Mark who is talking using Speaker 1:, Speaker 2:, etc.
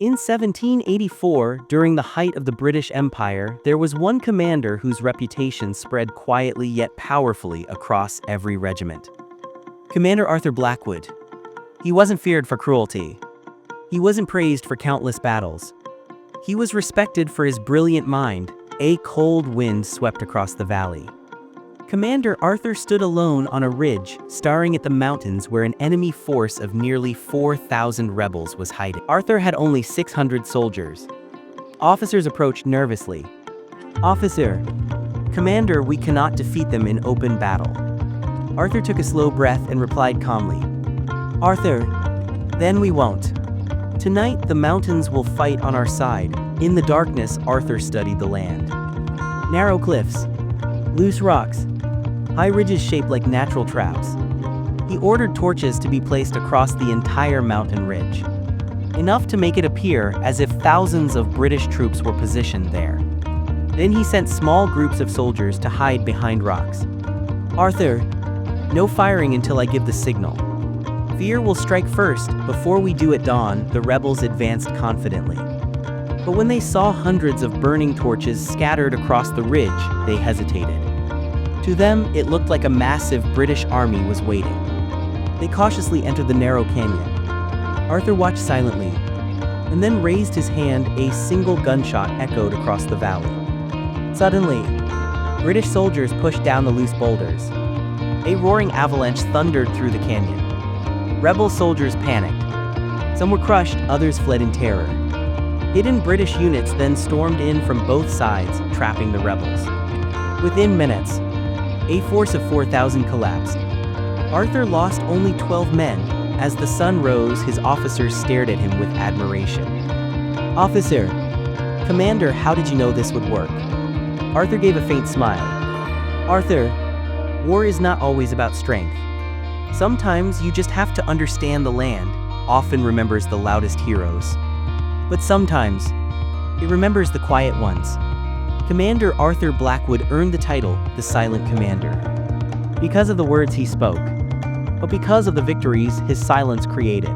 Speaker 1: In 1784, during the height of the British Empire, there was one commander whose reputation spread quietly yet powerfully across every regiment. Commander Arthur Blackwood. He wasn't feared for cruelty. He wasn't praised for countless battles. He was respected for his brilliant mind. A cold wind swept across the valley. Commander Arthur stood alone on a ridge, staring at the mountains where an enemy force of nearly 4,000 rebels was hiding. Arthur had only 600 soldiers. Officers approached nervously. "Officer, Commander, we cannot defeat them in open battle." Arthur took a slow breath and replied calmly, "Arthur, then we won't. Tonight the mountains will fight on our side." In the darkness, Arthur studied the land. Narrow cliffs, loose rocks, high ridges shaped like natural traps. He ordered torches to be placed across the entire mountain ridge, enough to make it appear as if thousands of British troops were positioned there. Then he sent small groups of soldiers to hide behind rocks. "Arthur, no firing until I give the signal. Fear will strike first. Before we do at dawn," the rebels advanced confidently. But when they saw hundreds of burning torches scattered across the ridge, they hesitated. To them, it looked like a massive British army was waiting. They cautiously entered the narrow canyon. Arthur watched silently, and then raised his hand. A single gunshot echoed across the valley. Suddenly, British soldiers pushed down the loose boulders. A roaring avalanche thundered through the canyon. Rebel soldiers panicked. Some were crushed, others fled in terror. Hidden British units then stormed in from both sides, trapping the rebels. Within minutes, a force of 4,000 collapsed. Arthur lost only 12 men. As the sun rose, his officers stared at him with admiration. "Officer, Commander, how did you know this would work?" Arthur gave a faint smile. "Arthur, war is not always about strength. Sometimes you just have to understand the land," often remembers the loudest heroes. But sometimes, it remembers the quiet ones. Commander Arthur Blackwood earned the title, the Silent Commander, because of the words he spoke, but because of the victories his silence created.